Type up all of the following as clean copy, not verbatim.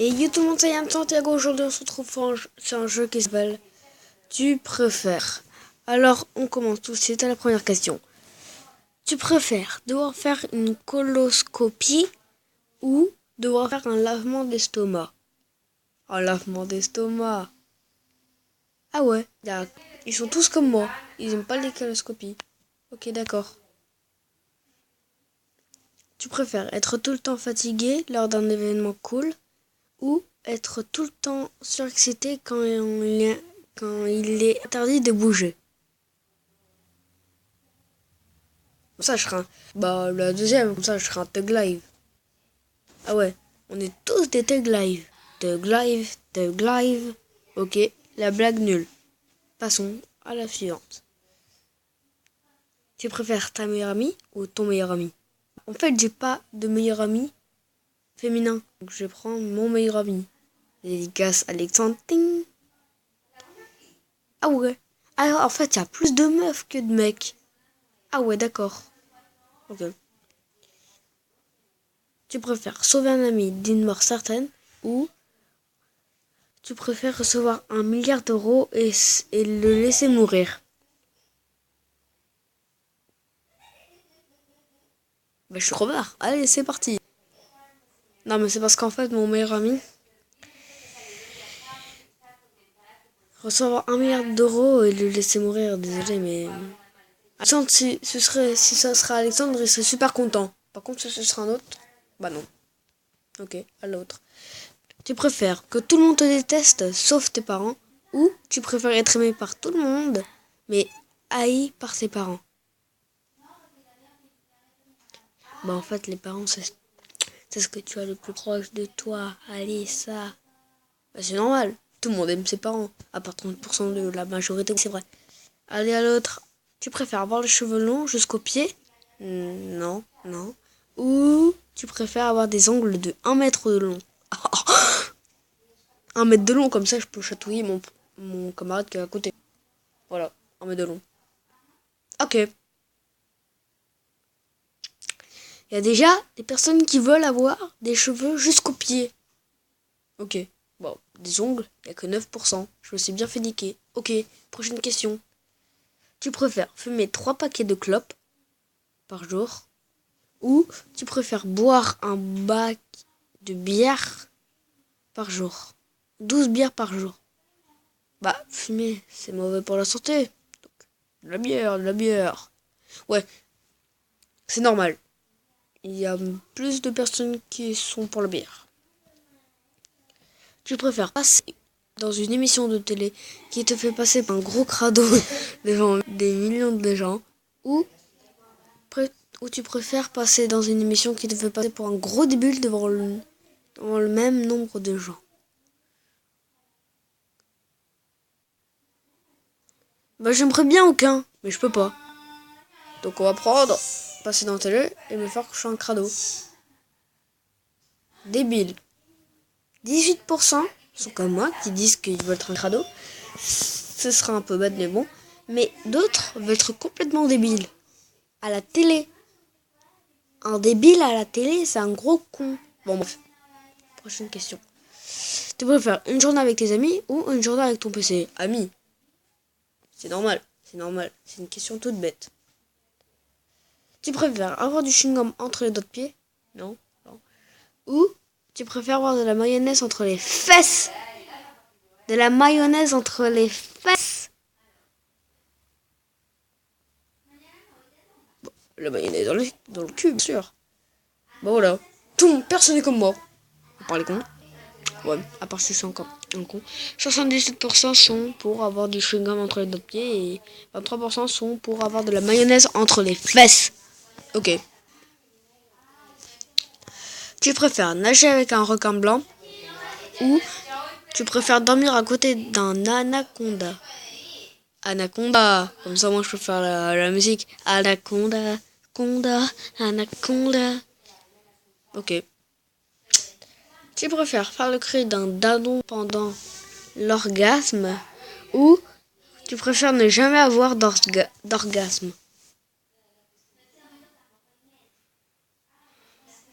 Et yo tout le monde, c'est Yann Santiago. Aujourd'hui, on se retrouve sur un jeu qui s'appelle Tu préfères. Alors, on commence tout de suite à la première question. Tu préfères devoir faire une coloscopie ou devoir faire un lavement d'estomac? Un lavement d'estomac. Ah ouais, ils sont tous comme moi. Ils n'aiment pas les coloscopies. Ok, d'accord. Tu préfères être tout le temps fatigué lors d'un événement cool ou être tout le temps surexcité quand il est interdit de bouger? Comme ça, je serai la deuxième, comme ça, je serai un Thug Live. Ah ouais, on est tous des Thug Live. Thug Live, Thug Live. Ok, la blague nulle. Passons à la suivante. Tu préfères ta meilleure amie ou ton meilleur ami? En fait, j'ai pas de meilleur ami féminin. Donc je vais prendre mon meilleur ami. Dédicace Alexandre. Ting. Ah ouais. Alors en fait, il y a plus de meufs que de mecs. Ah ouais, d'accord. Ok. Tu préfères sauver un ami d'une mort certaine ou tu préfères recevoir 1 milliard d'euros et le laisser mourir? Je suis crevard. Allez, c'est parti. Non, mais c'est parce qu'en fait, mon meilleur ami, recevoir 1 milliard d'euros et le laisser mourir, désolé, mais Alexandre, si ça sera Alexandre, il serait super content. Par contre, si ce sera un autre, bah non. Ok, à l'autre. Tu préfères que tout le monde te déteste, sauf tes parents, ou tu préfères être aimé par tout le monde, mais haï par tes parents? Bah en fait, les parents, c'est ce que tu as le plus proche de toi. Allez, ça. Bah, c'est normal. Tout le monde aime ses parents, à part 30% de la majorité, c'est vrai. Allez, à l'autre. Tu préfères avoir les cheveux longs jusqu'aux pieds? Non, non. Ou tu préfères avoir des ongles de 1 mètre de long? 1 mètre de long, comme ça je peux chatouiller mon camarade qui est à côté. Voilà, 1 mètre de long. Ok. Il y a déjà des personnes qui veulent avoir des cheveux jusqu'aux pieds. Ok. Bon, des ongles, il n'y a que 9%. Je me suis bien fait niquer. Ok, prochaine question. Tu préfères fumer 3 paquets de clopes par jour ou tu préfères boire un bac de bière par jour? 12 bières par jour. Bah, fumer, c'est mauvais pour la santé. Donc, de la bière, de la bière. Ouais, c'est normal. Il y a plus de personnes qui sont pour la bière. Tu préfères passer dans une émission de télé qui te fait passer pour un gros crado devant des millions de gens ou, tu préfères passer dans une émission qui te fait passer pour un gros débile devant le même nombre de gens? Bah j'aimerais bien aucun, mais je peux pas. Donc on va prendre, passer dans la télé et me faire que je suis un crado. Débile. 18% sont comme moi qui disent qu'ils veulent être un crado. Ce sera un peu bête mais bon. Mais d'autres veulent être complètement débiles. À la télé. Un débile à la télé, c'est un gros con. Bon bref. Prochaine question. Tu préfères une journée avec tes amis ou une journée avec ton PC? Amis. C'est normal. C'est normal. C'est une question toute bête. Tu préfères avoir du chewing-gum entre les doigts de pied? Non. Non. Ou tu préfères avoir de la mayonnaise entre les fesses? De la mayonnaise entre les fesses? La mayonnaise dans le cul, bien sûr. Bah voilà. Personne n'est comme moi. On parle con. Ouais, à part si c'est encore un con. 77% sont pour avoir du chewing-gum entre les deux pieds et 23% sont pour avoir de la mayonnaise entre les fesses. Ok. Tu préfères nager avec un requin blanc ou tu préfères dormir à côté d'un anaconda? Anaconda. Comme ça, moi, je peux faire la musique. Anaconda, conda, anaconda. Ok. Tu préfères faire le cri d'un dindon pendant l'orgasme ou tu préfères ne jamais avoir d'orgasme?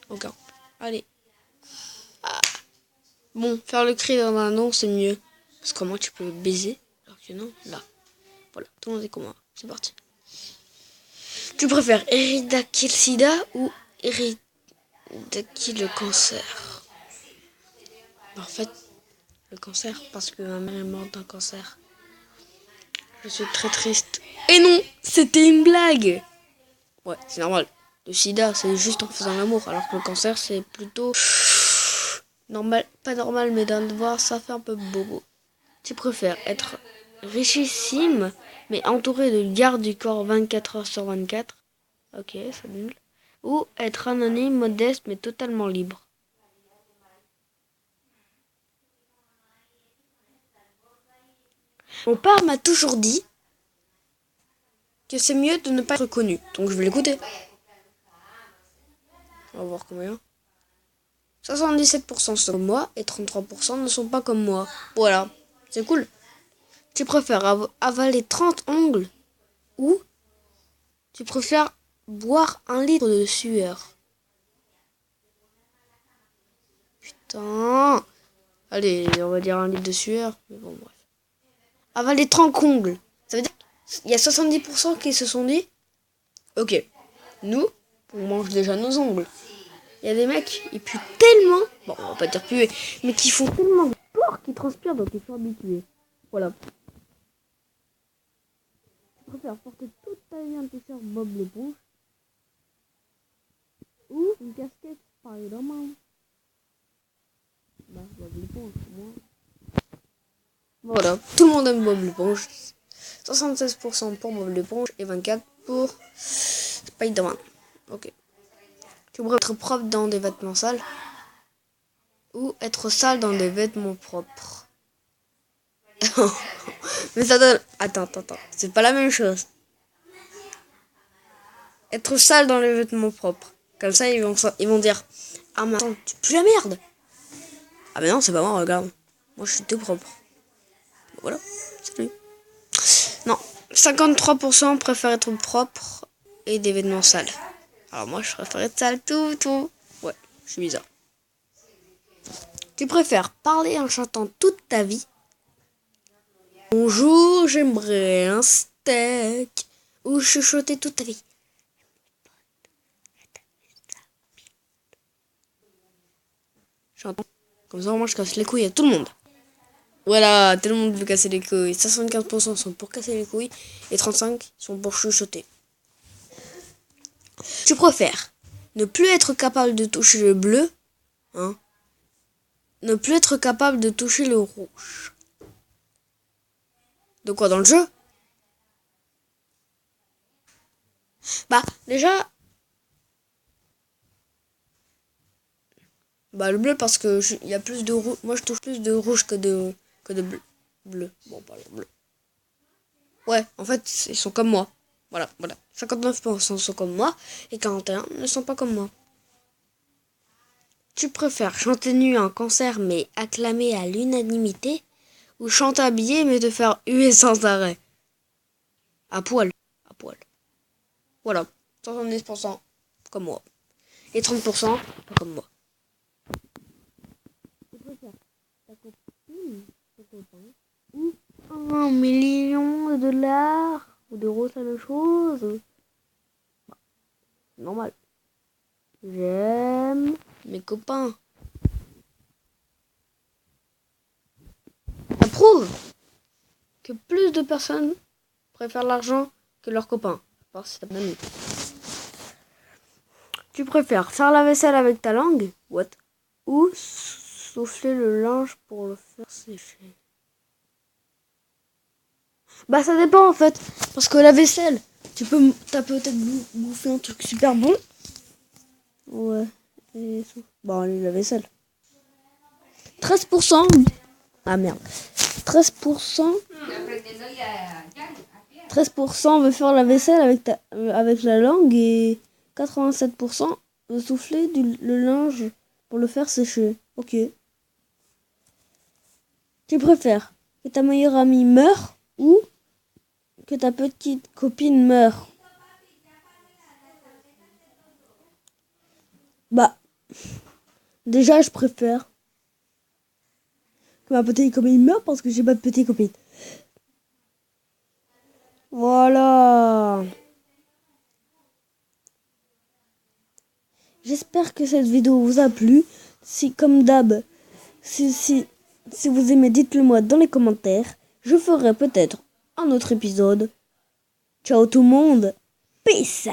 Ok. Allez. Bon, faire le cri dans un nom, c'est mieux. Parce que moi, tu peux baiser. Alors que non, là. Voilà, tout le monde est comme moi. C'est parti. Tu préfères Eridaki le sida ou Eridaki le cancer? En fait, le cancer, parce que ma mère est morte d'un cancer. Je suis très triste. Et non, c'était une blague. Ouais, c'est normal. Le sida, c'est juste en faisant l'amour. Alors que le cancer, c'est plutôt normal. Pas normal, mais d'un devoir, ça fait un peu bobo. Tu préfères être richissime, mais entouré de gardes du corps 24 heures sur 24. Ok, c'est nul. Ou être anonyme, modeste, mais totalement libre. Mon père m'a toujours dit que c'est mieux de ne pas être connu. Donc je vais l'écouter. On va voir combien. 77% sont comme moi et 33% ne sont pas comme moi. Voilà, c'est cool. Tu préfères avaler 30 ongles ou tu préfères boire 1 litre de sueur? Putain. Allez, on va dire 1 litre de sueur. Mais bon, bref. Avaler 30 ongles. Ça veut dire qu'il y a 70% qui se sont dit ok, nous, on mange déjà nos ongles. Il y a des mecs, ils puent tellement, bon, on va pas dire puer, mais qui font tellement de sport qu'ils transpirent, donc ils sont habitués. Voilà. Tu préfères porter toute ta vie un t-shirt Bob l'éponge ou une casquette Spider-Man? Bah, Bob l'éponge, moi. Voilà, tout le monde aime Bob l'éponge. 76% pour Bob l'éponge et 24% pour Spider-Man. Ok. Tu pourrais être propre dans des vêtements sales ou être sale dans des vêtements propres. Mais ça donne... Attends. C'est pas la même chose. Être sale dans les vêtements propres. Comme ça, ils vont dire ah, mais attends, tu pues la merde. Ah, mais non, c'est pas moi, regarde. Moi, je suis tout propre. Voilà, c'est lui. Non, 53% préfèrent être propre et des vêtements sales. Alors, moi, je préfère être sale tout. Ouais, je suis bizarre. Tu préfères parler en chantant toute ta vie? Bonjour, j'aimerais un steak. Ou chuchoter toute ta vie. J'entends. Comme ça, moi, je casse les couilles à tout le monde. Voilà, tout le monde veut casser les couilles. 75% sont pour casser les couilles et 35% sont pour chuchoter. Tu préfères ne plus être capable de toucher le bleu, hein? Ne plus être capable de toucher le rouge. De quoi dans le jeu? Bah, déjà... Bah, le bleu parce que il y a plus de rouge. Moi, je touche plus de rouge que de bleu. Bon, pas le bleu. Ouais, en fait, ils sont comme moi. Voilà. 59% sont comme moi et 41% ne sont pas comme moi. Tu préfères chanter nu à un concert mais acclamer à l'unanimité ou chanter habillé mais te faire huer sans arrêt? À poil. Voilà. 70% comme moi. Et 30% pas comme moi. Tu préfères ta copine, ton copain ou 1 million de dollars ou d'euros, c'est la même chose? Normal. J'aime mes copains. Ça prouve que plus de personnes préfèrent l'argent que leurs copains. C'est ta amie. Tu préfères faire la vaisselle avec ta langue? What? Ou souffler le linge pour le faire sécher? Bah ça dépend en fait. Parce que la vaisselle, t'as peut-être bouffé un truc super bon. Ouais. Bon allez, la vaisselle. 13%. Ah merde. 13%. 13% veut faire la vaisselle avec la langue et 87% veut souffler le linge pour le faire sécher. Ok. Tu préfères que ta meilleure amie meure ou que ta petite copine meure? Bah, déjà je préfère que ma petite copine meurt parce que j'ai pas de petite copine. Voilà. J'espère que cette vidéo vous a plu. Si comme d'hab, si vous aimez, dites-le moi dans les commentaires. Je ferai peut-être un autre épisode. Ciao tout le monde. Peace.